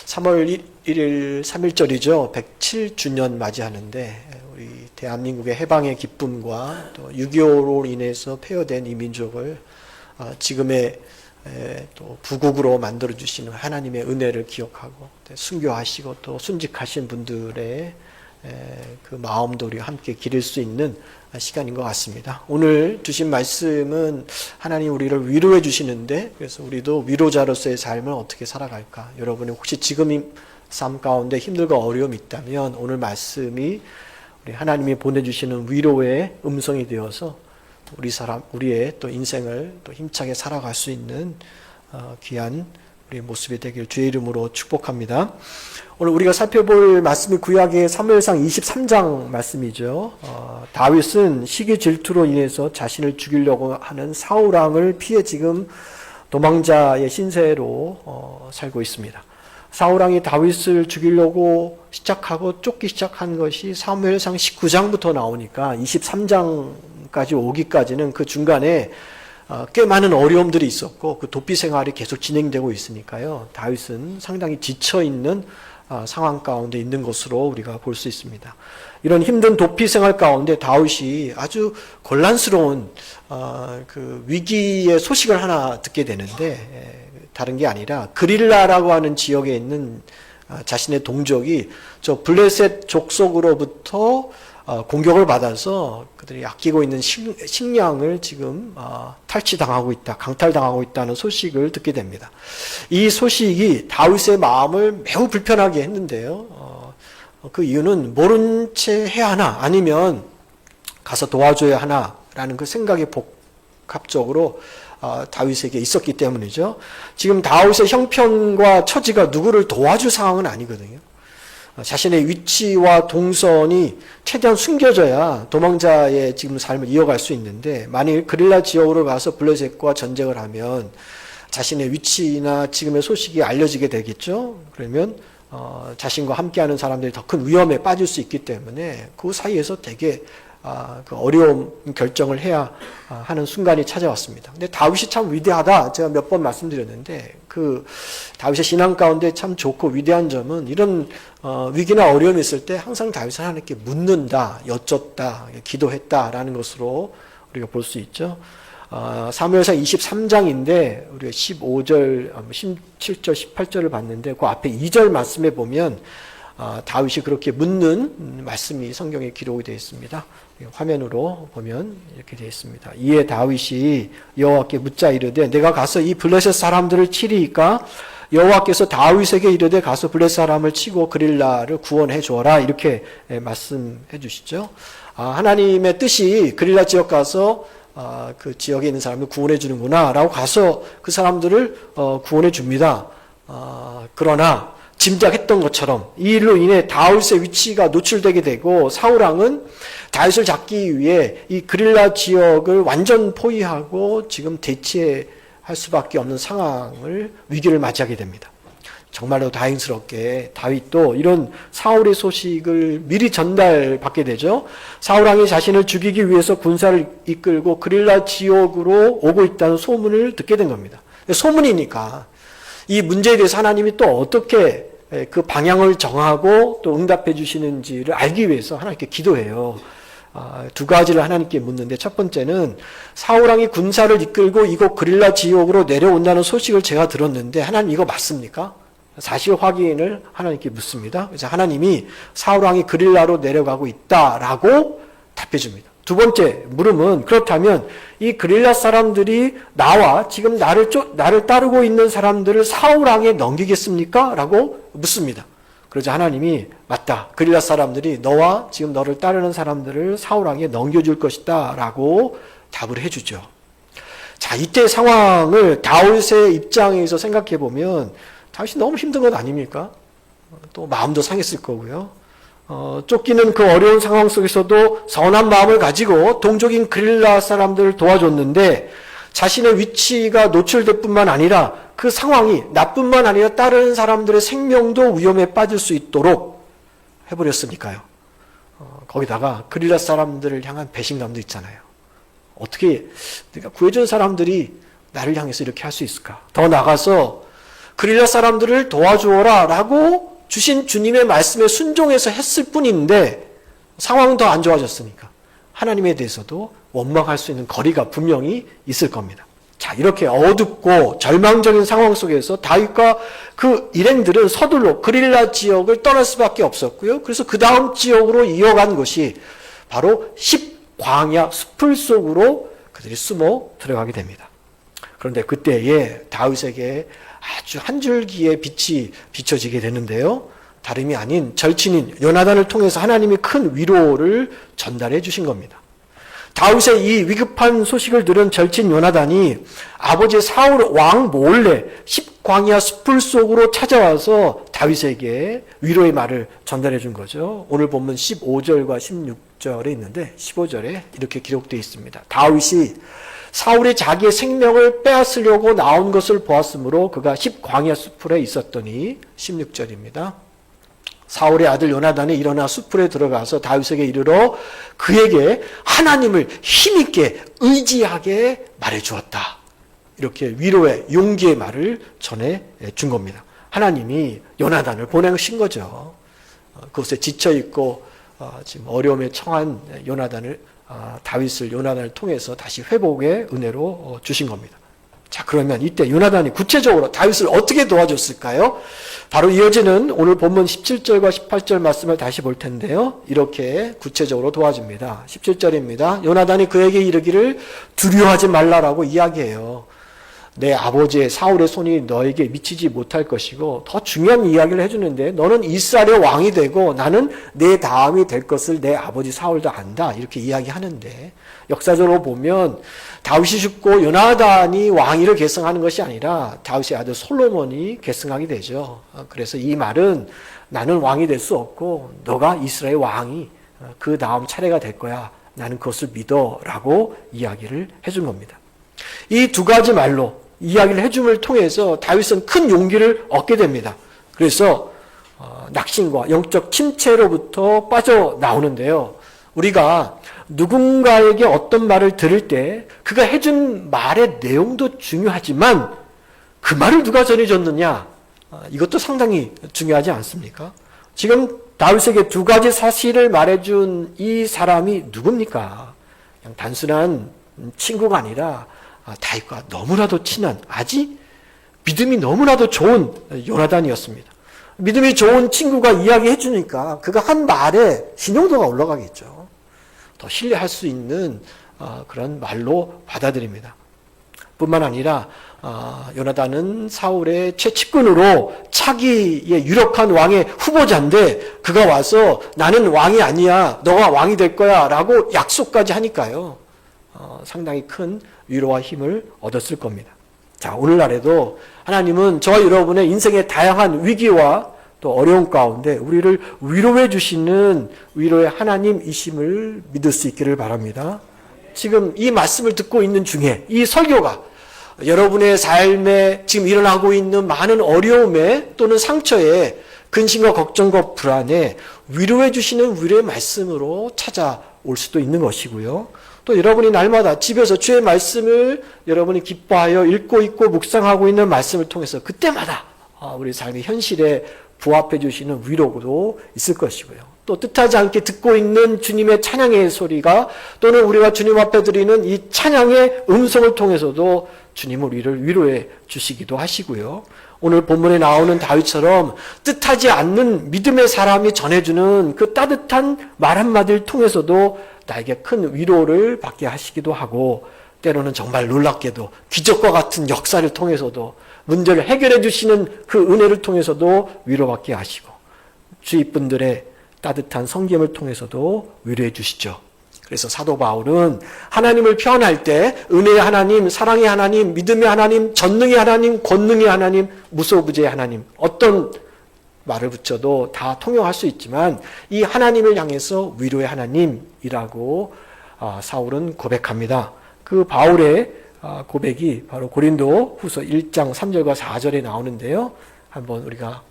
3월 1일 3.1절이죠. 107주년 맞이하는데 우리 대한민국의 해방의 기쁨과 또 6.25로 인해서 폐허된 이 민족을 지금의 또 부국으로 만들어주시는 하나님의 은혜를 기억하고 순교하시고 또 순직하신 분들의 그 마음도 우리가 함께 기릴 수 있는 시간인 것 같습니다. 오늘 주신 말씀은 하나님 우리를 위로해 주시는데, 그래서 우리도 위로자로서의 삶을 어떻게 살아갈까? 여러분이 혹시 지금 삶 가운데 힘들고 어려움이 있다면 오늘 말씀이 우리 하나님이 보내주시는 위로의 음성이 되어서 우리의 또 인생을 또 힘차게 살아갈 수 있는 귀한 우리의 모습이 되길 주의 이름으로 축복합니다. 오늘 우리가 살펴볼 말씀이 구약의 사무엘상 23장 말씀이죠. 다윗은 시기 질투로 인해서 자신을 죽이려고 하는 사울 왕을 피해 지금 도망자의 신세로 살고 있습니다. 사울 왕이 다윗을 죽이려고 시작하고 쫓기 시작한 것이 사무엘상 19장부터 나오니까 23장까지 오기까지는 그 중간에 꽤 많은 어려움들이 있었고 그 도피 생활이 계속 진행되고 있으니까요. 다윗은 상당히 지쳐있는 상황 가운데 있는 것으로 우리가 볼 수 있습니다. 이런 힘든 도피 생활 가운데 다윗이 아주 곤란스러운 그 위기의 소식을 하나 듣게 되는데, 다른 게 아니라 그릴라라고 하는 지역에 있는 자신의 동족이 저 블레셋 족속으로부터 공격을 받아서 그들이 아끼고 있는 식량을 지금 탈취당하고 있다, 강탈당하고 있다는 소식을 듣게 됩니다. 이 소식이 다윗의 마음을 매우 불편하게 했는데요. 그 이유는 모른 채 해야 하나 아니면 가서 도와줘야 하나라는 그 생각이 복합적으로 다윗에게 있었기 때문이죠. 지금 다윗의 형편과 처지가 누구를 도와줄 상황은 아니거든요. 자신의 위치와 동선이 최대한 숨겨져야 도망자의 지금 삶을 이어갈 수 있는데, 만일 그릴라 지역으로 가서 블레셋과 전쟁을 하면 자신의 위치나 지금의 소식이 알려지게 되겠죠. 그러면 자신과 함께하는 사람들이 더 큰 위험에 빠질 수 있기 때문에 그 사이에서 되게 그 어려운 결정을 해야 하는 순간이 찾아왔습니다. 근데 다윗이 참 위대하다. 제가 몇 번 말씀드렸는데, 그 다윗의 신앙 가운데 참 좋고 위대한 점은 이런 위기나 어려움이 있을 때 항상 다윗은 하나님께 묻는다, 여쭙다, 기도했다라는 것으로 우리가 볼 수 있죠. 사무엘상 23장인데 우리가 15절, 17절, 18절을 봤는데 그 앞에 2절 말씀에 보면 다윗이 그렇게 묻는 말씀이 성경에 기록이 되어 있습니다. 화면으로 보면 이렇게 되어 있습니다. 이에 다윗이 여호와께 묻자 이르되 내가 가서 이 블레셋 사람들을 치리이까? 여호와께서 다윗에게 이르되 가서 블레셋 사람을 치고 그릴라를 구원해 주어라, 이렇게 말씀해 주시죠. 하나님의 뜻이 그릴라 지역 가서 그 지역에 있는 사람을 구원해 주는구나 라고 가서 그 사람들을 구원해 줍니다. 그러나 짐작했던 것처럼 이 일로 인해 다윗의 위치가 노출되게 되고 사울 왕은 다윗을 잡기 위해 이 그릴라 지역을 완전 포위하고 지금 대치할 수밖에 없는 위기를 맞이하게 됩니다. 정말로 다행스럽게 다윗도 이런 사울의 소식을 미리 전달받게 되죠. 사울 왕이 자신을 죽이기 위해서 군사를 이끌고 그릴라 지역으로 오고 있다는 소문을 듣게 된 겁니다. 소문이니까 이 문제에 대해서 하나님이 또 어떻게 그 방향을 정하고 또 응답해 주시는지를 알기 위해서 하나님께 기도해요. 두 가지를 하나님께 묻는데, 첫 번째는 사울 왕이 군사를 이끌고 이곳 그릴라 지역으로 내려온다는 소식을 제가 들었는데 하나님 이거 맞습니까? 사실 확인을 하나님께 묻습니다. 그래서 하나님이 사울 왕이 그릴라로 내려가고 있다라고 답해 줍니다. 두 번째 물음은, 그렇다면 이 그릴라 사람들이 나와 지금 나를 따르고 있는 사람들을 사울 왕에 넘기겠습니까? 라고 묻습니다. 그러자 하나님이 맞다, 그릴라 사람들이 너와 지금 너를 따르는 사람들을 사울 왕에 넘겨줄 것이다 라고 답을 해주죠. 자, 이때 상황을 다윗의 입장에서 생각해 보면 다윗이 너무 힘든 것 아닙니까? 또 마음도 상했을 거고요. 쫓기는 그 어려운 상황 속에서도 선한 마음을 가지고 동족인 그릴라 사람들을 도와줬는데, 자신의 위치가 노출될 뿐만 아니라 그 상황이 나뿐만 아니라 다른 사람들의 생명도 위험에 빠질 수 있도록 해버렸으니까요. 거기다가 그릴라 사람들을 향한 배신감도 있잖아요. 어떻게 내가 구해준 사람들이 나를 향해서 이렇게 할 수 있을까? 더 나가서 그릴라 사람들을 도와주어라 라고 주신 주님의 말씀에 순종해서 했을 뿐인데 상황은 더 안 좋아졌으니까 하나님에 대해서도 원망할 수 있는 거리가 분명히 있을 겁니다. 자, 이렇게 어둡고 절망적인 상황 속에서 다윗과 그 일행들은 서둘러 그릴라 지역을 떠날 수밖에 없었고요. 그래서 그 다음 지역으로 이어간 것이 바로 10광야 숲을 속으로 그들이 숨어 들어가게 됩니다. 그런데 그때에 다윗에게 아주 한 줄기의 빛이 비춰지게 되는데요. 다름이 아닌 절친인 요나단을 통해서 하나님이 큰 위로를 전달해 주신 겁니다. 다윗의 이 위급한 소식을 들은 절친 요나단이 아버지 사울 왕 몰래 10광야 숲을 속으로 찾아와서 다윗에게 위로의 말을 전달해 준 거죠. 오늘 본문 15절과 16절에 있는데 15절에 이렇게 기록되어 있습니다. 다윗이 사울이 자기의 생명을 빼앗으려고 나온 것을 보았으므로 그가 10광야 숲에 있었더니 16절입니다. 사울의 아들 요나단이 일어나 숲에 들어가서 다윗에게 이르러 그에게 하나님을 힘있게 의지하게 말해주었다. 이렇게 위로의 용기의 말을 전해준 겁니다. 하나님이 요나단을 보내신 거죠. 그것에 지쳐있고 지금 어려움에 처한 다윗을 요나단을 통해서 다시 회복의 은혜로 주신 겁니다. 자, 그러면 이때 요나단이 구체적으로 다윗을 어떻게 도와줬을까요? 바로 이어지는 오늘 본문 17절과 18절 말씀을 다시 볼 텐데요. 이렇게 구체적으로 도와줍니다. 17절입니다. 요나단이 그에게 이르기를 두려워하지 말라라고 이야기해요. 내 아버지의 사울의 손이 너에게 미치지 못할 것이고 더 중요한 이야기를 해주는데 너는 이스라엘의 왕이 되고 나는 내 다음이 될 것을 내 아버지 사울도 안다. 이렇게 이야기하는데 역사적으로 보면 다윗이 죽고 요나단이 왕위를 계승하는 것이 아니라 다윗의 아들 솔로몬이 계승하게 되죠. 그래서 이 말은 나는 왕이 될 수 없고 너가 이스라엘 왕이 그 다음 차례가 될 거야. 나는 그것을 믿어 라고 이야기를 해준 겁니다. 이 두 가지 말로 이야기를 해줌을 통해서 다윗은 큰 용기를 얻게 됩니다. 그래서 낙심과 영적 침체로부터 빠져나오는데요. 우리가 누군가에게 어떤 말을 들을 때 그가 해준 말의 내용도 중요하지만 그 말을 누가 전해줬느냐 이것도 상당히 중요하지 않습니까? 지금 다윗에게 두 가지 사실을 말해준 이 사람이 누굽니까? 그냥 단순한 친구가 아니라 다윗과 너무나도 친한 아직 믿음이 너무나도 좋은 요나단이었습니다. 믿음이 좋은 친구가 이야기해 주니까 그가 한 말에 신용도가 올라가겠죠. 더 신뢰할 수 있는 그런 말로 받아들입니다. 뿐만 아니라 요나단은 사울의 최측근으로 차기의 유력한 왕의 후보자인데 그가 와서 나는 왕이 아니야 너가 왕이 될 거야 라고 약속까지 하니까요. 상당히 큰 위로와 힘을 얻었을 겁니다. 자, 오늘날에도 하나님은 저와 여러분의 인생의 다양한 위기와 또 어려움 가운데 우리를 위로해 주시는 위로의 하나님이심을 믿을 수 있기를 바랍니다. 지금 이 말씀을 듣고 있는 중에 이 설교가 여러분의 삶에 지금 일어나고 있는 많은 어려움에 또는 상처에 근심과 걱정과 불안에 위로해 주시는 위로의 말씀으로 찾아올 수도 있는 것이고요. 또 여러분이 날마다 집에서 주의 말씀을 여러분이 기뻐하여 읽고 있고 묵상하고 있는 말씀을 통해서 그때마다 우리 삶의 현실에 부합해 주시는 위로도 있을 것이고요. 또 뜻하지 않게 듣고 있는 주님의 찬양의 소리가 또는 우리가 주님 앞에 드리는 이 찬양의 음성을 통해서도 주님을 우리를 위로해 주시기도 하시고요. 오늘 본문에 나오는 다윗처럼 뜻하지 않는 믿음의 사람이 전해주는 그 따뜻한 말 한마디를 통해서도 나에게 큰 위로를 받게 하시기도 하고 때로는 정말 놀랍게도 기적과 같은 역사를 통해서도 문제를 해결해 주시는 그 은혜를 통해서도 위로받게 하시고 주위 분들의 따뜻한 성김을 통해서도 위로해 주시죠. 그래서 사도 바울은 하나님을 표현할 때 은혜의 하나님, 사랑의 하나님, 믿음의 하나님, 전능의 하나님, 권능의 하나님, 무소부재의 하나님 어떤 말을 붙여도 다 통용할 수 있지만 이 하나님을 향해서 위로의 하나님이라고 사울은 고백합니다. 그 바울의 고백이 바로 고린도 후서 1장 3절과 4절에 나오는데요. 한번 우리가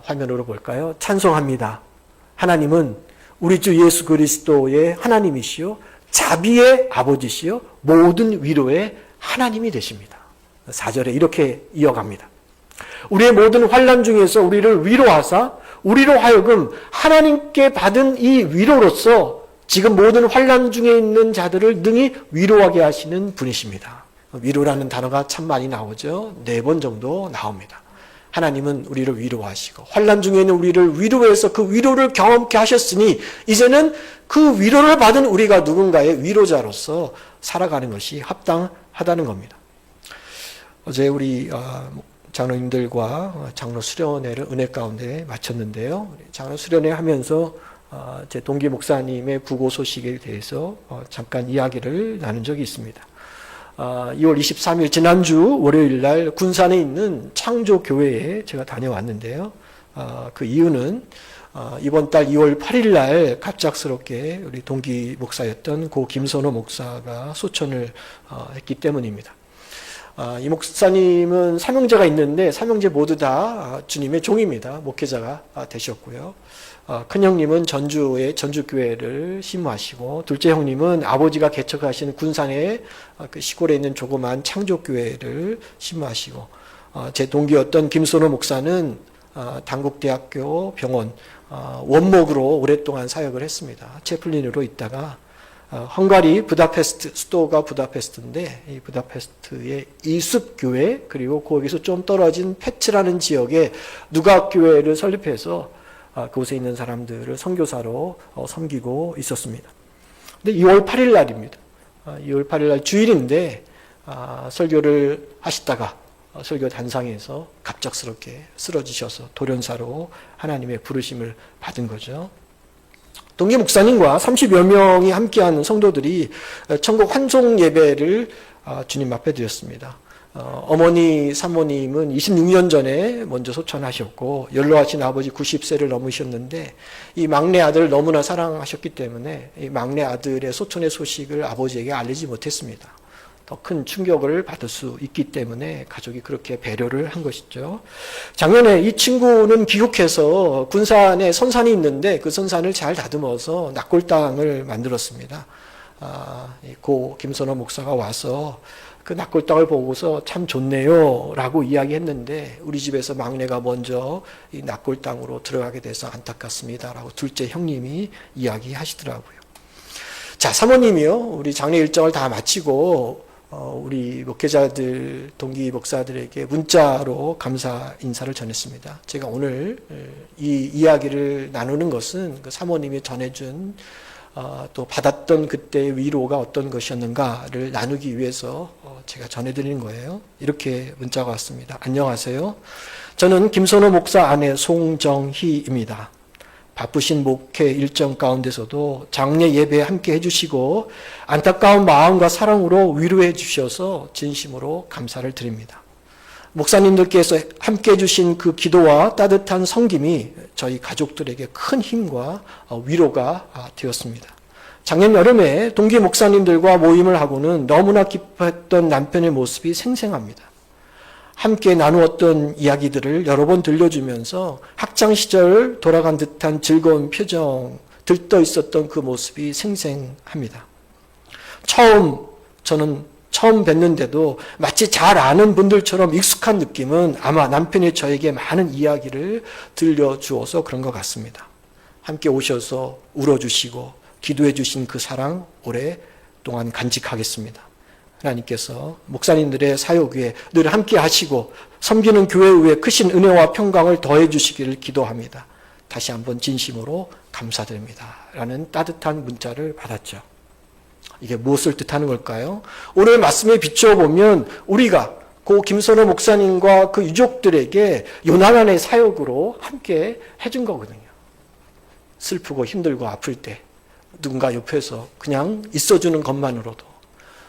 화면으로 볼까요? 찬송합니다. 하나님은 우리 주 예수 그리스도의 하나님이시요 자비의 아버지시요 모든 위로의 하나님이 되십니다. 4절에 이렇게 이어갑니다. 우리의 모든 환난 중에서 우리를 위로하사 우리로 하여금 하나님께 받은 이 위로로서 지금 모든 환난 중에 있는 자들을 능히 위로하게 하시는 분이십니다. 위로라는 단어가 참 많이 나오죠. 4번 정도 나옵니다. 하나님은 우리를 위로하시고 환난 중에 있는 우리를 위로해서 그 위로를 경험케 하셨으니 이제는 그 위로를 받은 우리가 누군가의 위로자로서 살아가는 것이 합당하다는 겁니다. 어제 우리 장로님들과 장로 수련회를 은혜 가운데 마쳤는데요. 장로 수련회 하면서 제 동기 목사님의 부고 소식에 대해서 잠깐 이야기를 나눈 적이 있습니다. 2월 23일 지난주 월요일 날 군산에 있는 창조교회에 제가 다녀왔는데요. 그 이유는 이번 달 2월 8일 날 갑작스럽게 우리 동기 목사였던 고 김선호 목사가 소천을 했기 때문입니다. 이 목사님은 삼형제가 있는데 삼형제 모두 다 주님의 종입니다. 목회자가 되셨고요. 큰 형님은 전주의 전주교회를 심무하시고 둘째 형님은 아버지가 개척하신 군산의 그 시골에 있는 조그만 창조교회를 심무하시고 제 동기였던 김선호 목사는 단국대학교 병원 원목으로 오랫동안 사역을 했습니다. 채플린으로 있다가 헝가리 부다페스트, 수도가 부다페스트인데 이 부다페스트의 이숲교회 그리고 거기서 좀 떨어진 페츠라는 지역에 누각교회를 설립해서 그곳에 있는 사람들을 선교사로 섬기고 있었습니다. 근데 2월 8일 날입니다. 2월 8일 날 주일인데 설교를 하시다가 설교 단상에서 갑작스럽게 쓰러지셔서 돌연사로 하나님의 부르심을 받은 거죠. 동기 목사님과 30여 명이 함께하는 성도들이 천국 환송 예배를 주님 앞에 드렸습니다. 어머니, 사모님은 26년 전에 먼저 소천하셨고 연로하신 아버지 90세를 넘으셨는데 이 막내 아들을 너무나 사랑하셨기 때문에 이 막내 아들의 소천의 소식을 아버지에게 알리지 못했습니다. 더 큰 충격을 받을 수 있기 때문에 가족이 그렇게 배려를 한 것이죠. 작년에 이 친구는 귀국해서 군산에 선산이 있는데 그 선산을 잘 다듬어서 낙골당을 만들었습니다. 고 김선호 목사가 와서 그 낙골당을 보고서 참 좋네요 라고 이야기했는데 우리 집에서 막내가 먼저 이 낙골당으로 들어가게 돼서 안타깝습니다 라고 둘째 형님이 이야기하시더라고요. 자, 사모님이요. 우리 장례 일정을 다 마치고 우리 목회자들, 동기 목사들에게 문자로 감사 인사를 전했습니다. 제가 오늘 이 이야기를 나누는 것은 그 사모님이 전해준 또 받았던 그때의 위로가 어떤 것이었는가를 나누기 위해서 제가 전해드리는 거예요. 이렇게 문자가 왔습니다. 안녕하세요. 저는 김선호 목사 아내 송정희입니다. 바쁘신 목회 일정 가운데서도 장례 예배에 함께 해주시고 안타까운 마음과 사랑으로 위로해 주셔서 진심으로 감사를 드립니다. 목사님들께서 함께 해주신 그 기도와 따뜻한 섬김이 저희 가족들에게 큰 힘과 위로가 되었습니다. 작년 여름에 동기 목사님들과 모임을 하고는 너무나 기뻐했던 남편의 모습이 생생합니다. 함께 나누었던 이야기들을 여러 번 들려주면서 학창시절 돌아간 듯한 즐거운 표정, 들떠 있었던 그 모습이 생생합니다. 저는 처음 뵀는데도 마치 잘 아는 분들처럼 익숙한 느낌은 아마 남편이 저에게 많은 이야기를 들려주어서 그런 것 같습니다. 함께 오셔서 울어주시고 기도해 주신 그 사랑 오랫동안 간직하겠습니다. 하나님께서 목사님들의 사역 위에 늘 함께 하시고 섬기는 교회 위에 크신 은혜와 평강을 더해 주시기를 기도합니다. 다시 한번 진심으로 감사드립니다. 라는 따뜻한 문자를 받았죠. 이게 무엇을 뜻하는 걸까요? 오늘 말씀에 비추어보면 우리가 고 김선호 목사님과 그 유족들에게 요나단의 사역으로 함께 해준 거거든요. 슬프고 힘들고 아플 때 누군가 옆에서 그냥 있어주는 것만으로도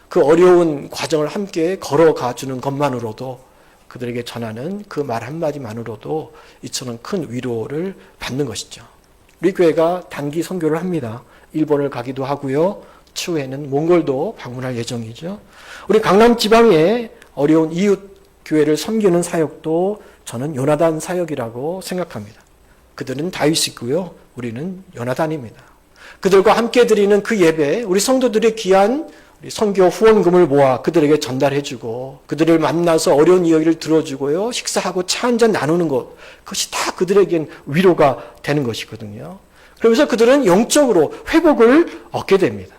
그 어려운 과정을 함께 걸어가 주는 것만으로도 그들에게 전하는 그 말 한마디만으로도 이처럼 큰 위로를 받는 것이죠. 우리 교회가 단기 선교를 합니다. 일본을 가기도 하고요. 추후에는 몽골도 방문할 예정이죠. 우리 강남 지방의 어려운 이웃 교회를 섬기는 사역도 저는 요나단 사역이라고 생각합니다. 그들은 다윗이고요. 우리는 요나단입니다. 그들과 함께 드리는 그 예배, 우리 성도들의 귀한 선교 후원금을 모아 그들에게 전달해주고 그들을 만나서 어려운 이야기를 들어주고요. 식사하고 차 한잔 나누는 것. 그것이 다 그들에겐 위로가 되는 것이거든요. 그러면서 그들은 영적으로 회복을 얻게 됩니다.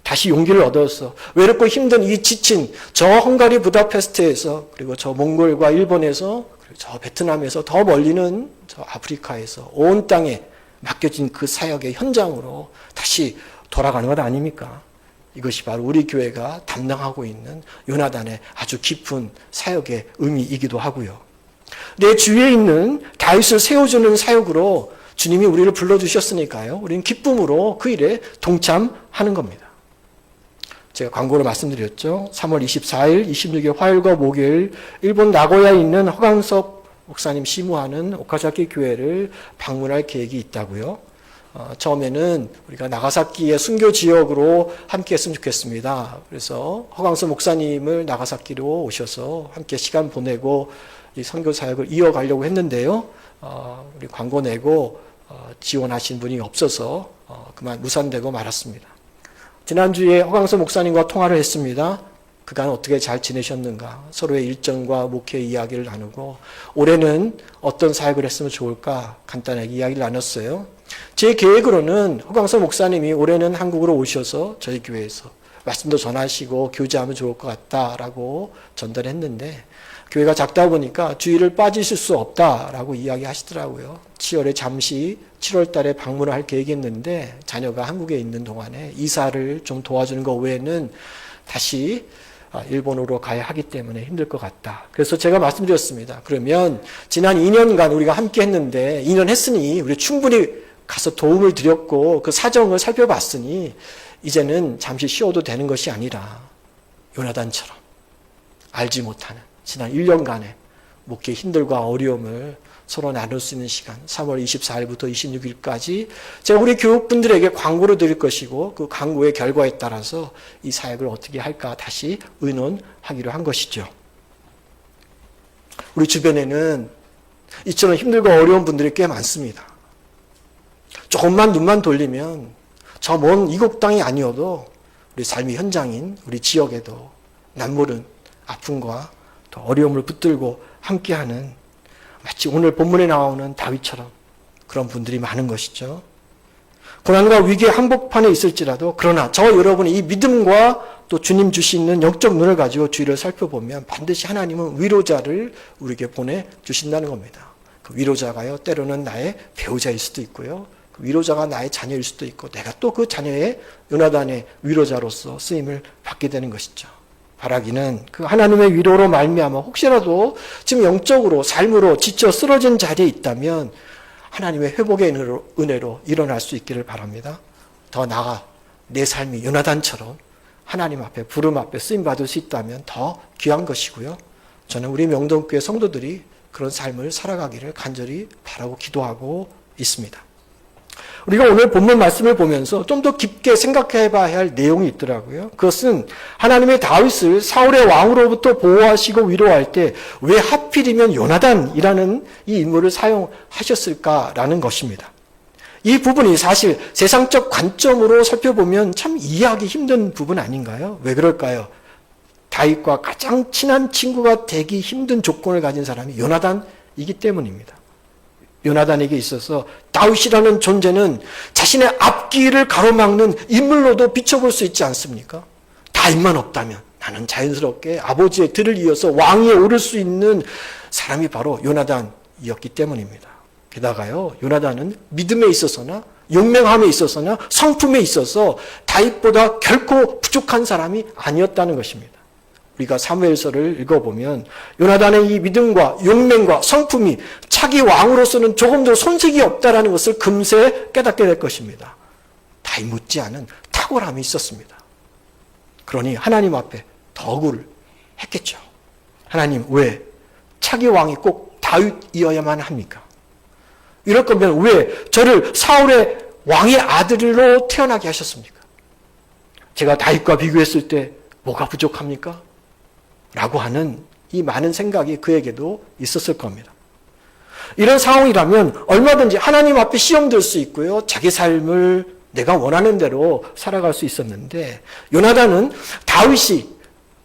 다시 용기를 얻어서 외롭고 힘든 이 지친 저 헝가리 부다페스트에서 그리고 저 몽골과 일본에서 그리고 저 베트남에서 더 멀리는 저 아프리카에서 온 땅에 맡겨진 그 사역의 현장으로 다시 돌아가는 것 아닙니까? 이것이 바로 우리 교회가 담당하고 있는 요나단의 아주 깊은 사역의 의미이기도 하고요. 내 주위에 있는 다윗을 세워주는 사역으로 주님이 우리를 불러주셨으니까요. 우리는 기쁨으로 그 일에 동참하는 겁니다. 제가 광고로 말씀드렸죠. 3월 24일, 26일 화요일과 목요일 일본 나고야에 있는 허광석 목사님 시무하는 오카자키 교회를 방문할 계획이 있다고요. 처음에는 우리가 나가사키의 순교 지역으로 함께 했으면 좋겠습니다. 그래서 허광석 목사님을 나가사키로 오셔서 함께 시간 보내고 이 선교 사역을 이어가려고 했는데요. 우리 광고 내고 지원하신 분이 없어서 그만 무산되고 말았습니다. 지난주에 허광석 목사님과 통화를 했습니다. 그간 어떻게 잘 지내셨는가, 서로의 일정과 목회 이야기를 나누고 올해는 어떤 사역을 했으면 좋을까 간단하게 이야기를 나눴어요. 제 계획으로는 허광석 목사님이 올해는 한국으로 오셔서 저희 교회에서 말씀도 전하시고 교제하면 좋을 것 같다라고 전달했는데 교회가 작다 보니까 주일을 빠지실 수 없다라고 이야기하시더라고요. 7월에 잠시 7월 달에 방문을 할 계획이었는데 자녀가 한국에 있는 동안에 이사를 좀 도와주는 것 외에는 다시 일본으로 가야 하기 때문에 힘들 것 같다. 그래서 제가 말씀드렸습니다. 그러면 지난 2년간 우리가 함께 했는데 2년 했으니 우리 충분히 가서 도움을 드렸고 그 사정을 살펴봤으니 이제는 잠시 쉬어도 되는 것이 아니라 요나단처럼 알지 못하는 지난 1년간의 목회 힘들과 어려움을 서로 나눌 수 있는 시간 3월 24일부터 26일까지 제가 우리 교육분들에게 광고를 드릴 것이고 그 광고의 결과에 따라서 이 사역을 어떻게 할까 다시 의논하기로 한 것이죠. 우리 주변에는 이처럼 힘들고 어려운 분들이 꽤 많습니다. 조금만 눈만 돌리면 저 먼 이국 땅이 아니어도 우리 삶의 현장인 우리 지역에도 남모른 아픔과 또 어려움을 붙들고 함께하는 마치 오늘 본문에 나오는 다윗처럼 그런 분들이 많은 것이죠. 고난과 위기의 한복판에 있을지라도 그러나 저 여러분이 이 믿음과 또 주님 주시는 영적 눈을 가지고 주위를 살펴보면 반드시 하나님은 위로자를 우리에게 보내주신다는 겁니다. 그 위로자가요 때로는 나의 배우자일 수도 있고요. 그 위로자가 나의 자녀일 수도 있고 내가 또 그 자녀의 요나단의 위로자로서 쓰임을 받게 되는 것이죠. 바라기는 그 하나님의 위로로 말미암아 혹시라도 지금 영적으로 삶으로 지쳐 쓰러진 자리에 있다면 하나님의 회복의 은혜로 일어날 수 있기를 바랍니다. 더 나아가 내 삶이 요나단처럼 하나님 앞에 부름 앞에 쓰임받을 수 있다면 더 귀한 것이고요. 저는 우리 명동교회 성도들이 그런 삶을 살아가기를 간절히 바라고 기도하고 있습니다. 우리가 오늘 본문 말씀을 보면서 좀 더 깊게 생각해 봐야 할 내용이 있더라고요. 그것은 하나님의 다윗을 사울의 왕으로부터 보호하시고 위로할 때 왜 하필이면 요나단이라는 이 인물을 사용하셨을까라는 것입니다. 이 부분이 사실 세상적 관점으로 살펴보면 참 이해하기 힘든 부분 아닌가요? 왜 그럴까요? 다윗과 가장 친한 친구가 되기 힘든 조건을 가진 사람이 요나단이기 때문입니다. 요나단에게 있어서 다윗이라는 존재는 자신의 앞길을 가로막는 인물로도 비춰볼 수 있지 않습니까? 다윗만 없다면 나는 자연스럽게 아버지의 들을 이어서 왕위에 오를 수 있는 사람이 바로 요나단이었기 때문입니다. 게다가요, 요나단은 믿음에 있어서나 용맹함에 있어서나 성품에 있어서 다윗보다 결코 부족한 사람이 아니었다는 것입니다. 우리가 사무엘서를 읽어보면 요나단의 이 믿음과 용맹과 성품이 차기 왕으로서는 조금도 손색이 없다는 것을 금세 깨닫게 될 것입니다. 다윗 못지않은 탁월함이 있었습니다. 그러니 하나님 앞에 덕을 했겠죠. 하나님 왜 차기 왕이 꼭 다윗이어야만 합니까? 이럴 거면 왜 저를 사울의 왕의 아들로 태어나게 하셨습니까? 제가 다윗과 비교했을 때 뭐가 부족합니까? 라고 하는 이 많은 생각이 그에게도 있었을 겁니다. 이런 상황이라면 얼마든지 하나님 앞에 시험 들 수 있고요. 자기 삶을 내가 원하는 대로 살아갈 수 있었는데 요나단은 다윗이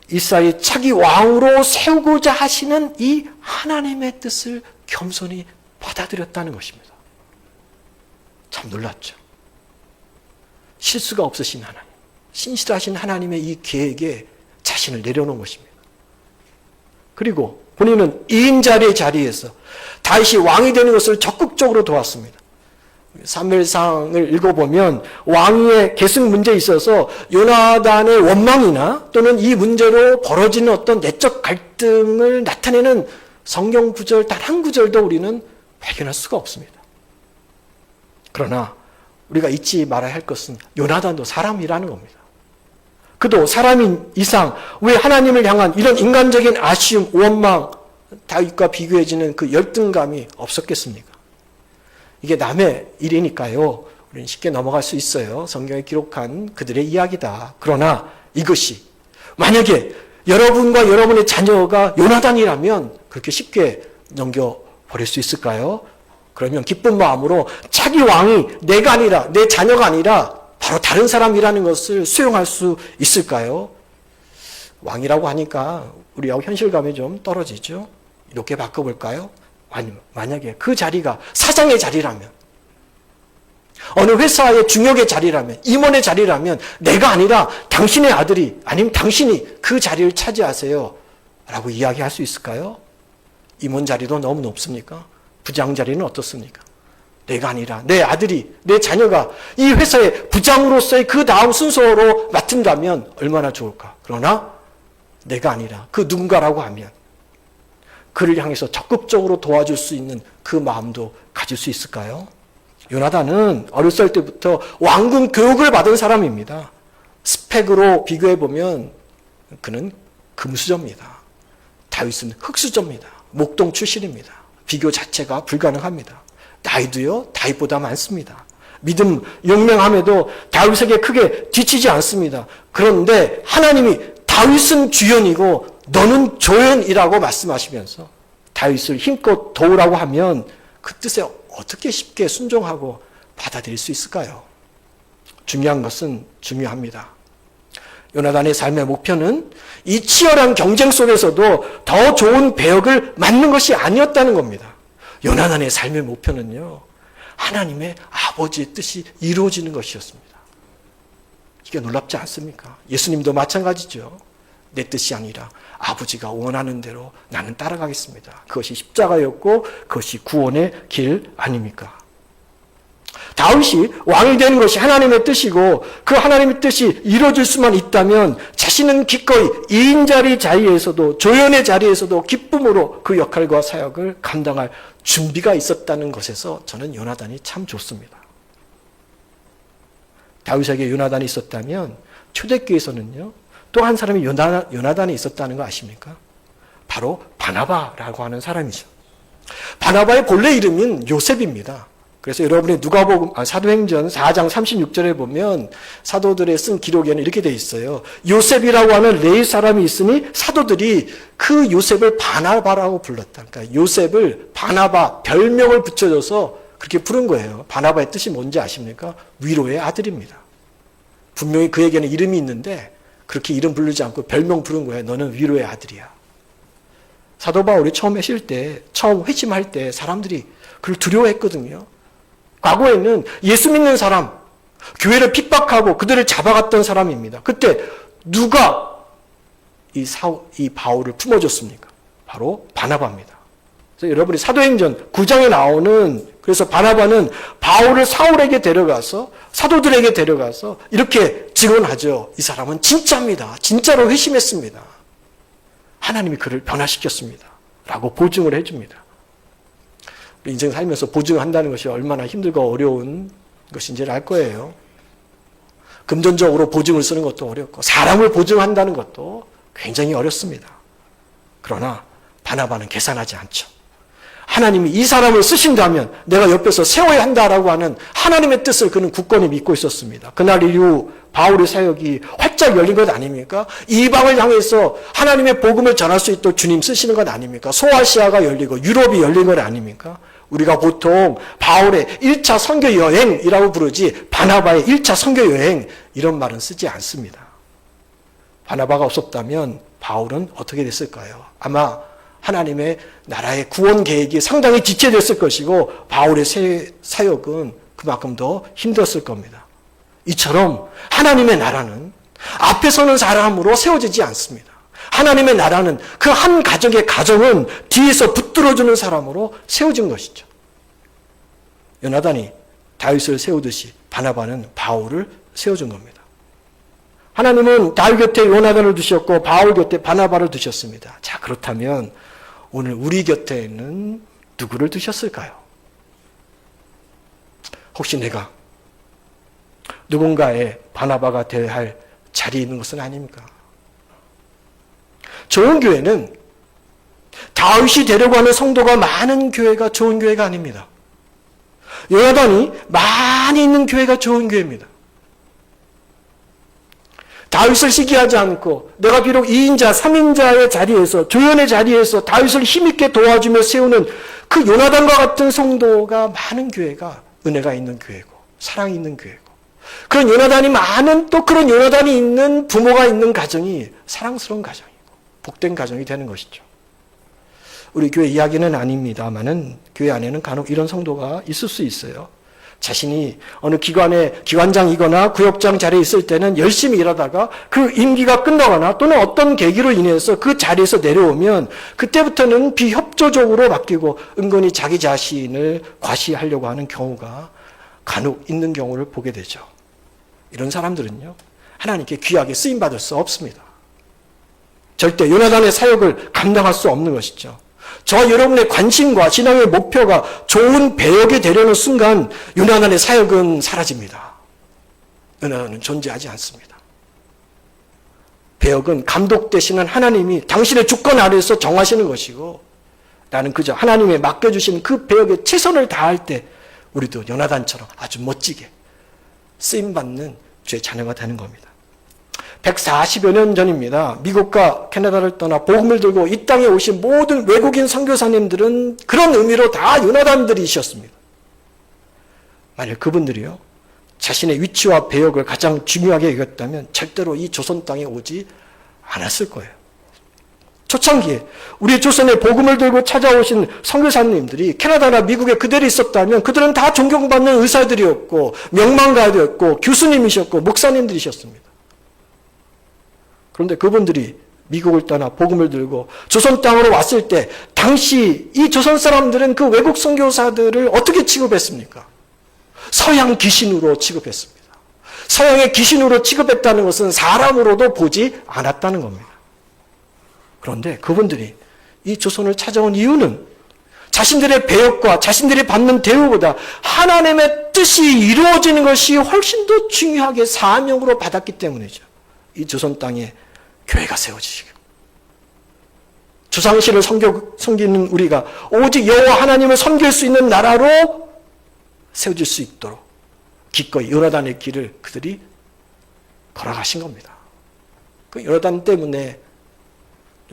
이스라엘 차기 왕으로 세우고자 하시는 이 하나님의 뜻을 겸손히 받아들였다는 것입니다. 참 놀랍죠. 실수가 없으신 하나님, 신실하신 하나님의 이 계획에 자신을 내려놓은 것입니다. 그리고 본인은 2인자리의 자리에서 다윗이 왕이 되는 것을 적극적으로 도왔습니다. 사무엘상을 읽어보면 왕위의 계승 문제에 있어서 요나단의 원망이나 또는 이 문제로 벌어지는 어떤 내적 갈등을 나타내는 성경 구절 단 한 구절도 우리는 발견할 수가 없습니다. 그러나 우리가 잊지 말아야 할 것은 요나단도 사람이라는 겁니다. 그도 사람인 이상 왜 하나님을 향한 이런 인간적인 아쉬움, 원망, 다윗과 비교해지는 그 열등감이 없었겠습니까? 이게 남의 일이니까요. 우리는 쉽게 넘어갈 수 있어요. 성경에 기록한 그들의 이야기다. 그러나 이것이 만약에 여러분과 여러분의 자녀가 요나단이라면 그렇게 쉽게 넘겨버릴 수 있을까요? 그러면 기쁜 마음으로 자기 왕이 내가 아니라 내 자녀가 아니라 바로 다른 사람이라는 것을 수용할 수 있을까요? 왕이라고 하니까 우리하고 현실감이 좀 떨어지죠. 이렇게 바꿔볼까요? 만약에 그 자리가 사장의 자리라면, 어느 회사의 중역의 자리라면, 임원의 자리라면 내가 아니라 당신의 아들이 아니면 당신이 그 자리를 차지하세요 라고 이야기할 수 있을까요? 임원 자리도 너무 높습니까? 부장 자리는 어떻습니까? 내가 아니라 내 아들이, 내 자녀가 이 회사의 부장으로서의 그 다음 순서로 맡은다면 얼마나 좋을까? 그러나 내가 아니라 그 누군가라고 하면 그를 향해서 적극적으로 도와줄 수 있는 그 마음도 가질 수 있을까요? 요나단은 어렸을 때부터 왕군 교육을 받은 사람입니다. 스펙으로 비교해보면 그는 금수저입니다. 다윗은 흙수저입니다. 목동 출신입니다. 비교 자체가 불가능합니다. 나이도요, 다윗보다 많습니다. 믿음, 용맹함에도 다윗에게 크게 뒤치지 않습니다. 그런데 하나님이 다윗은 주연이고 너는 조연이라고 말씀하시면서 다윗을 힘껏 도우라고 하면 그 뜻에 어떻게 쉽게 순종하고 받아들일 수 있을까요? 중요한 것은 중요합니다. 요나단의 삶의 목표는 이 치열한 경쟁 속에서도 더 좋은 배역을 맡는 것이 아니었다는 겁니다. 요나단의 삶의 목표는요, 하나님의 아버지의 뜻이 이루어지는 것이었습니다. 이게 놀랍지 않습니까? 예수님도 마찬가지죠. 내 뜻이 아니라 아버지가 원하는 대로 나는 따라가겠습니다. 그것이 십자가였고 그것이 구원의 길 아닙니까? 다윗이 왕이 되는 것이 하나님의 뜻이고 그 하나님의 뜻이 이루어질 수만 있다면 자신은 기꺼이 2인자리 자리에서도 조연의 자리에서도 기쁨으로 그 역할과 사역을 감당할 준비가 있었다는 것에서 저는 요나단이 참 좋습니다. 다윗에게 요나단이 있었다면 초대교회에서는요, 또 한 사람이 요나단이 있었다는 거 아십니까? 바로 바나바라고 하는 사람이죠. 바나바의 본래 이름은 요셉입니다. 그래서 여러분이 사도행전 4장 36절에 보면 사도들의 쓴 기록에는 이렇게 되어 있어요. 요셉이라고 하는 레위 사람이 있으니 사도들이 그 요셉을 바나바라고 불렀다. 그러니까 요셉을 바나바, 별명을 붙여줘서 그렇게 부른 거예요. 바나바의 뜻이 뭔지 아십니까? 위로의 아들입니다. 분명히 그에게는 이름이 있는데 그렇게 이름 부르지 않고 별명 부른 거예요. 너는 위로의 아들이야. 사도 바울이 처음 회심할 때 사람들이 그를 두려워했거든요. 과거에는 예수 믿는 사람, 교회를 핍박하고 그들을 잡아갔던 사람입니다. 그때 누가 이 바울을 품어줬습니까? 바로 바나바입니다. 그래서 여러분이 사도행전 9장에 나오는, 그래서 바나바는 바울을 사울에게 데려가서 사도들에게 데려가서 이렇게 증언하죠. 이 사람은 진짜입니다. 진짜로 회심했습니다. 하나님이 그를 변화시켰습니다. 라고 보증을 해줍니다. 인생 살면서 보증한다는 것이 얼마나 힘들고 어려운 것인지를 알 거예요. 금전적으로 보증을 쓰는 것도 어렵고 사람을 보증한다는 것도 굉장히 어렵습니다. 그러나 바나바는 계산하지 않죠. 하나님이 이 사람을 쓰신다면 내가 옆에서 세워야 한다라고 하는 하나님의 뜻을 그는 굳건히 믿고 있었습니다. 그날 이후 바울의 사역이 활짝 열린 것 아닙니까? 이방을 향해서 하나님의 복음을 전할 수 있도록 주님 쓰시는 것 아닙니까? 소아시아가 열리고 유럽이 열린 것 아닙니까? 우리가 보통 바울의 1차 선교 여행이라고 부르지 바나바의 1차 선교 여행 이런 말은 쓰지 않습니다. 바나바가 없었다면 바울은 어떻게 됐을까요? 아마 하나님의 나라의 구원 계획이 상당히 지체됐을 것이고 바울의 사역은 그만큼 더 힘들었을 겁니다. 이처럼 하나님의 나라는 앞에 서는 사람으로 세워지지 않습니다. 하나님의 나라는 그 한 가정의 가정은 뒤에서 붙들어주는 사람으로 세워진 것이죠. 요나단이 다윗을 세우듯이 바나바는 바울을 세워준 겁니다. 하나님은 다윗 곁에 요나단을 두셨고 바울 곁에 바나바를 두셨습니다. 자, 그렇다면 오늘 우리 곁에는 누구를 두셨을까요? 혹시 내가 누군가의 바나바가 되어야 할 자리에 있는 것은 아닙니까? 좋은 교회는 다윗이 되려고 하는 성도가 많은 교회가 좋은 교회가 아닙니다. 요나단이 많이 있는 교회가 좋은 교회입니다. 다윗을 시기하지 않고 내가 비록 2인자, 3인자의 자리에서 조연의 자리에서 다윗을 힘있게 도와주며 세우는 그 요나단과 같은 성도가 많은 교회가 은혜가 있는 교회고 사랑이 있는 교회고 그런 요나단이 많은 또 그런 요나단이 있는 부모가 있는 가정이 사랑스러운 가정이고 복된 가정이 되는 것이죠. 우리 교회 이야기는 아닙니다만은 교회 안에는 간혹 이런 성도가 있을 수 있어요. 자신이 어느 기관의 기관장이거나 구역장 자리에 있을 때는 열심히 일하다가 그 임기가 끝나거나 또는 어떤 계기로 인해서 그 자리에서 내려오면 그때부터는 비협조적으로 바뀌고 은근히 자기 자신을 과시하려고 하는 경우가 간혹 있는 경우를 보게 되죠. 이런 사람들은요, 하나님께 귀하게 쓰임받을 수 없습니다. 절대 요나단의 사역을 감당할 수 없는 것이죠. 저와 여러분의 관심과 신앙의 목표가 좋은 배역이 되려는 순간 요나단의 사역은 사라집니다. 요나단은 존재하지 않습니다. 배역은 감독 되시는 하나님이 당신의 주권 아래에서 정하시는 것이고 나는 그저 하나님의 맡겨주신 그 배역에 최선을 다할 때 우리도 요나단처럼 아주 멋지게 쓰임받는 주의 자녀가 되는 겁니다. 140여 년 전입니다. 미국과 캐나다를 떠나 복음을 들고 이 땅에 오신 모든 외국인 선교사님들은 그런 의미로 다 요나단들이셨습니다. 만약 그분들이요, 자신의 위치와 배역을 가장 중요하게 여겼다면 절대로 이 조선 땅에 오지 않았을 거예요. 초창기에 우리 조선에 복음을 들고 찾아오신 선교사님들이 캐나다나 미국에 그대로 있었다면 그들은 다 존경받는 의사들이었고 명망가였고 교수님이셨고 목사님들이셨습니다. 그런데 그분들이 미국을 떠나 복음을 들고 조선 땅으로 왔을 때 당시 이 조선 사람들은 그 외국 선교사들을 어떻게 취급했습니까? 서양 귀신으로 취급했습니다. 서양의 귀신으로 취급했다는 것은 사람으로도 보지 않았다는 겁니다. 그런데 그분들이 이 조선을 찾아온 이유는 자신들의 배역과 자신들이 받는 대우보다 하나님의 뜻이 이루어지는 것이 훨씬 더 중요하게 사명으로 받았기 때문이죠. 이 조선 땅에 교회가 세워지시고 주상신을 섬기는 우리가 오직 여호와 하나님을 섬길 수 있는 나라로 세워질 수 있도록 기꺼이 요나단의 길을 그들이 걸어가신 겁니다. 그 요나단 때문에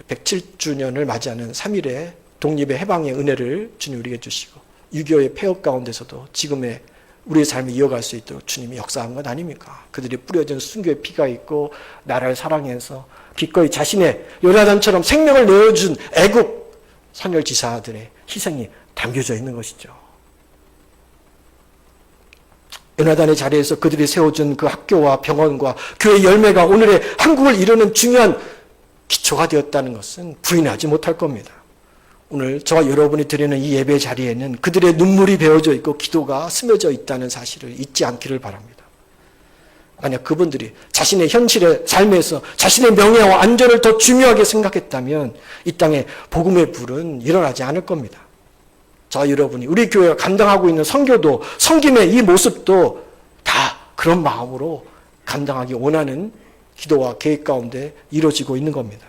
107주년을 맞이하는 3일에 독립의 해방의 은혜를 주님 우리에게 주시고 6.25의 폐업 가운데서도 지금의 우리의 삶을 이어갈 수 있도록 주님이 역사한 것 아닙니까? 그들이 뿌려진 순교의 피가 있고 나라를 사랑해서 기꺼이 자신의 요나단처럼 생명을 내어준 애국 선열지사들의 희생이 담겨져 있는 것이죠. 요나단의 자리에서 그들이 세워준 그 학교와 병원과 교회 열매가 오늘의 한국을 이루는 중요한 기초가 되었다는 것은 부인하지 못할 겁니다. 오늘 저와 여러분이 드리는 이 예배 자리에는 그들의 눈물이 배어져 있고 기도가 스며져 있다는 사실을 잊지 않기를 바랍니다. 만약 그분들이 자신의 현실의 삶에서 자신의 명예와 안전을 더 중요하게 생각했다면 이 땅에 복음의 불은 일어나지 않을 겁니다. 저와 여러분이 우리 교회가 감당하고 있는 선교도 섬김의 이 모습도 다 그런 마음으로 감당하기 원하는 기도와 계획 가운데 이루어지고 있는 겁니다.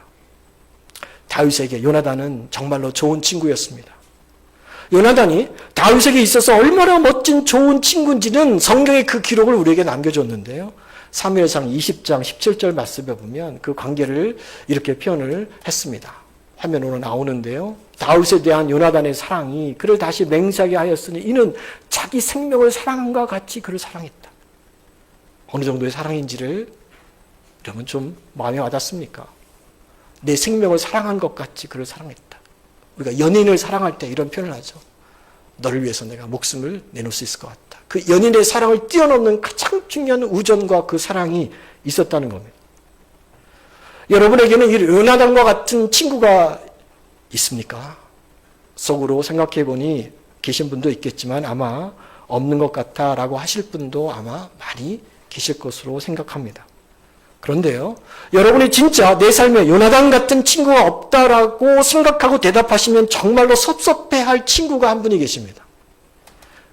다윗에게 요나단은 정말로 좋은 친구였습니다. 요나단이 다윗에게 있어서 얼마나 멋진 좋은 친구인지는 성경의 그 기록을 우리에게 남겨줬는데요. 사무엘상 20장 17절 말씀에 보면 그 관계를 이렇게 표현을 했습니다. 화면으로 나오는데요. 다윗에 대한 요나단의 사랑이 그를 다시 맹세하게 하였으니 이는 자기 생명을 사랑함과 같이 그를 사랑했다. 어느 정도의 사랑인지를 여러분 좀 마음에 와닿습니까? 내 생명을 사랑한 것 같이 그를 사랑했다. 우리가 연인을 사랑할 때 이런 표현을 하죠. 너를 위해서 내가 목숨을 내놓을 수 있을 것 같다. 그 연인의 사랑을 뛰어넘는 가장 중요한 우정과 그 사랑이 있었다는 겁니다. 여러분에게는 이 요나단과 같은 친구가 있습니까? 속으로 생각해 보니 계신 분도 있겠지만 아마 없는 것 같아 라고 하실 분도 아마 많이 계실 것으로 생각합니다. 그런데요, 여러분이 진짜 내 삶에 요나단 같은 친구가 없다라고 생각하고 대답하시면 정말로 섭섭해할 친구가 한 분이 계십니다.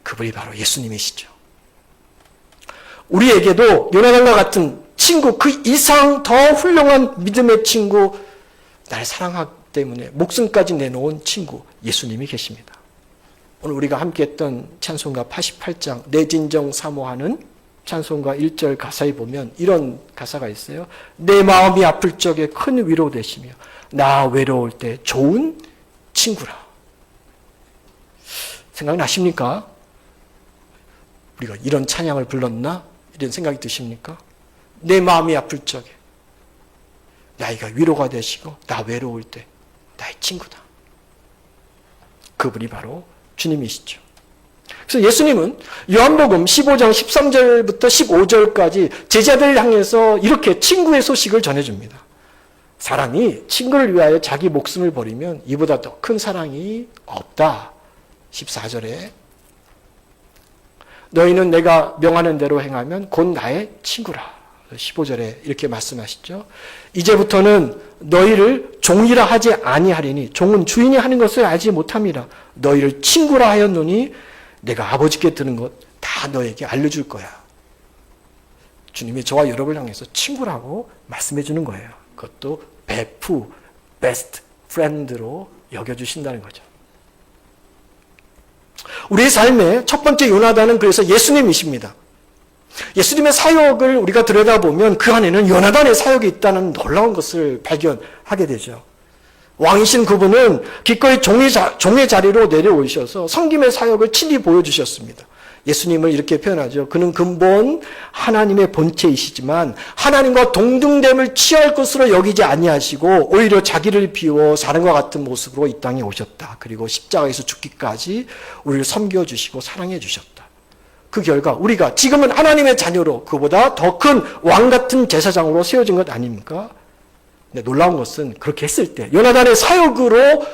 그분이 바로 예수님이시죠. 우리에게도 요나단과 같은 친구, 그 이상 더 훌륭한 믿음의 친구, 날 사랑하기 때문에 목숨까지 내놓은 친구, 예수님이 계십니다. 오늘 우리가 함께 했던 찬송가 88장, 내 진정 사모하는 찬송가 1절 가사에 보면 이런 가사가 있어요. 내 마음이 아플 적에 큰 위로 되시며 나 외로울 때 좋은 친구라. 생각나십니까? 우리가 이런 찬양을 불렀나? 이런 생각이 드십니까? 내 마음이 아플 적에 나이가 위로가 되시고 나 외로울 때 나의 친구다. 그분이 바로 주님이시죠. 그래서 예수님은 요한복음 15장 13절부터 15절까지 제자들을 향해서 이렇게 친구의 소식을 전해줍니다. 사람이 친구를 위하여 자기 목숨을 버리면 이보다 더 큰 사랑이 없다. 14절에 너희는 내가 명하는 대로 행하면 곧 나의 친구라. 15절에 이렇게 말씀하시죠. 이제부터는 너희를 종이라 하지 아니하리니 종은 주인이 하는 것을 알지 못함이라. 너희를 친구라 하였노니 내가 아버지께 들은 것 다 너에게 알려줄 거야. 주님이 저와 여러분을 향해서 친구라고 말씀해 주는 거예요. 그것도 베프, 베스트 프렌드로 여겨주신다는 거죠. 우리의 삶의 첫 번째 요나단은 그래서 예수님이십니다. 예수님의 사역을 우리가 들여다보면 그 안에는 요나단의 사역이 있다는 놀라운 것을 발견하게 되죠. 왕이신 그분은 기꺼이 종의 자리로 내려오셔서 섬김의 사역을 친히 보여주셨습니다. 예수님을 이렇게 표현하죠. 그는 근본 하나님의 본체이시지만 하나님과 동등됨을 취할 것으로 여기지 아니하시고 오히려 자기를 비워 사람과 같은 모습으로 이 땅에 오셨다. 그리고 십자가에서 죽기까지 우리를 섬겨주시고 사랑해주셨다. 그 결과 우리가 지금은 하나님의 자녀로 그보다 더 큰 왕 같은 제사장으로 세워진 것 아닙니까? 근데 놀라운 것은 그렇게 했을 때 요나단의 사역으로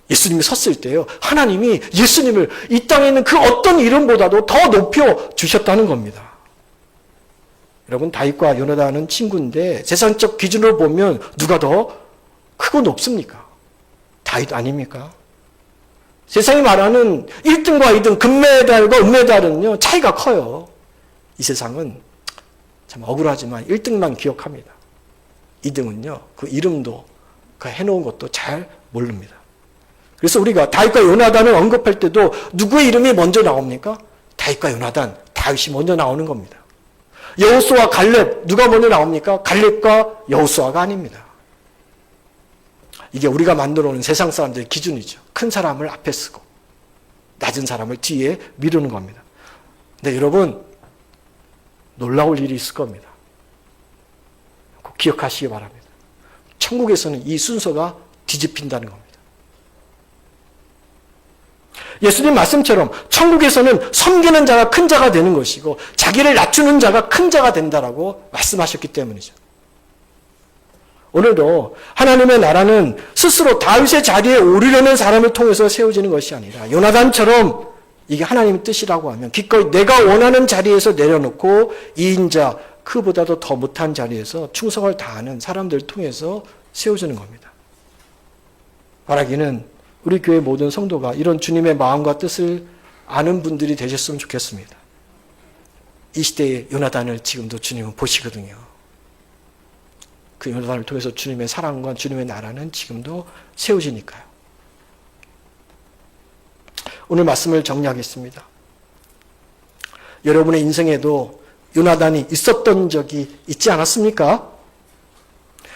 예수님이 섰을 때요. 하나님이 예수님을 이 땅에 있는 그 어떤 이름보다도 더 높여주셨다는 겁니다. 여러분 다윗과 요나단은 친구인데 세상적 기준으로 보면 누가 더 크고 높습니까? 다윗 아닙니까? 세상이 말하는 1등과 2등 금메달과 은메달은요 차이가 커요. 이 세상은 참 억울하지만 1등만 기억합니다. 2등은요 그 이름도 그 해놓은 것도 잘 모릅니다. 그래서 우리가 다윗과 요나단을 언급할 때도 누구의 이름이 먼저 나옵니까? 다윗과 요나단, 다윗이 먼저 나오는 겁니다. 여호수아, 갈렙 누가 먼저 나옵니까? 갈렙과 여호수아가 아닙니다. 이게 우리가 만들어 놓은 세상 사람들의 기준이죠. 큰 사람을 앞에 쓰고 낮은 사람을 뒤에 미루는 겁니다. 근데 여러분 놀라울 일이 있을 겁니다. 꼭 기억하시기 바랍니다. 천국에서는 이 순서가 뒤집힌다는 겁니다. 예수님 말씀처럼 천국에서는 섬기는 자가 큰 자가 되는 것이고 자기를 낮추는 자가 큰 자가 된다라고 말씀하셨기 때문이죠. 오늘도 하나님의 나라는 스스로 다윗의 자리에 오르려는 사람을 통해서 세워지는 것이 아니라 요나단처럼 이게 하나님의 뜻이라고 하면 기꺼이 내가 원하는 자리에서 내려놓고 2인자 그보다도 더 못한 자리에서 충성을 다하는 사람들을 통해서 세워지는 겁니다. 바라기는 우리 교회 모든 성도가 이런 주님의 마음과 뜻을 아는 분들이 되셨으면 좋겠습니다. 이 시대의 요나단을 지금도 주님은 보시거든요. 그 요나단을 통해서 주님의 사랑과 주님의 나라는 지금도 세워지니까요. 오늘 말씀을 정리하겠습니다. 여러분의 인생에도 요나단이 있었던 적이 있지 않았습니까?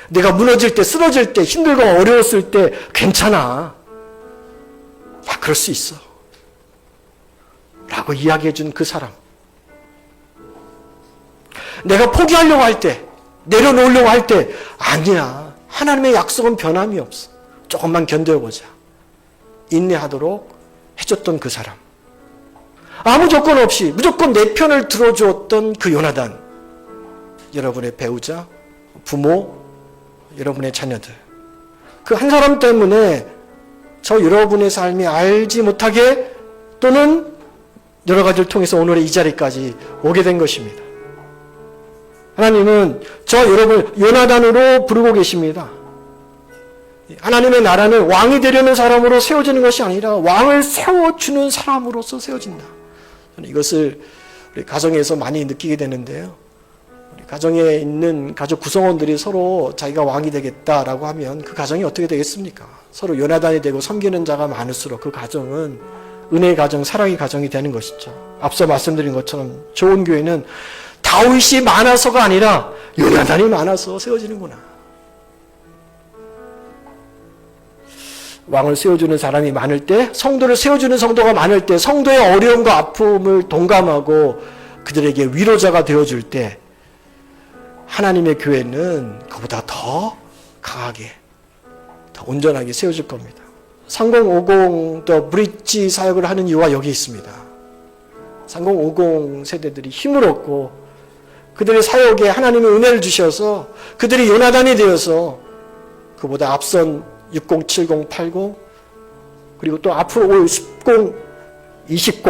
내가 무너질 때, 쓰러질 때, 힘들고 어려웠을 때 괜찮아. 나 그럴 수 있어. 라고 이야기해 준 그 사람. 내가 포기하려고 할 때, 내려놓으려고 할 때 아니야. 하나님의 약속은 변함이 없어. 조금만 견뎌보자. 인내하도록 해줬던 그 사람. 아무 조건 없이 무조건 내 편을 들어주었던 그 요나단. 여러분의 배우자, 부모, 여러분의 자녀들. 그 한 사람 때문에 저 여러분의 삶이 알지 못하게 또는 여러 가지를 통해서 오늘의 이 자리까지 오게 된 것입니다. 하나님은 저 여러분을 요나단으로 부르고 계십니다. 하나님의 나라는 왕이 되려는 사람으로 세워지는 것이 아니라 왕을 세워주는 사람으로서 세워진다. 저는 이것을 우리 가정에서 많이 느끼게 되는데요. 우리 가정에 있는 가족 구성원들이 서로 자기가 왕이 되겠다라고 하면 그 가정이 어떻게 되겠습니까? 서로 요나단이 되고 섬기는 자가 많을수록 그 가정은 은혜의 가정, 사랑의 가정이 되는 것이죠. 앞서 말씀드린 것처럼 좋은 교회는 다윗이 많아서가 아니라 요나단이 많아서 세워지는구나. 왕을 세워주는 사람이 많을 때, 성도를 세워주는 성도가 많을 때, 성도의 어려움과 아픔을 동감하고 그들에게 위로자가 되어줄 때 하나님의 교회는 그보다 더 강하게, 더 온전하게 세워질 겁니다. 3050 더 브릿지 사역을 하는 이유가 여기 있습니다. 3050 세대들이 힘을 얻고 그들의 사역에 하나님의 은혜를 주셔서 그들이 요나단이 되어서 그보다 앞선 60, 70, 80 그리고 또 앞으로 올 10, 20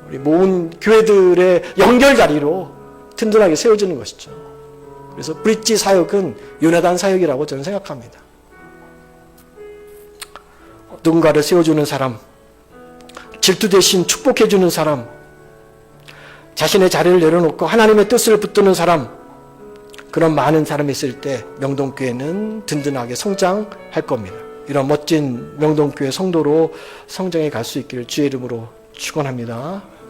우리 모은 교회들의 연결자리로 든든하게 세워지는 것이죠. 그래서 브릿지 사역은 요나단 사역이라고 저는 생각합니다. 누군가를 세워주는 사람, 질투 대신 축복해주는 사람, 자신의 자리를 내려놓고 하나님의 뜻을 붙드는 사람, 그런 많은 사람이 있을 때 명동교회는 든든하게 성장할 겁니다. 이런 멋진 명동교회 성도로 성장해 갈 수 있기를 주의 이름으로 축원합니다.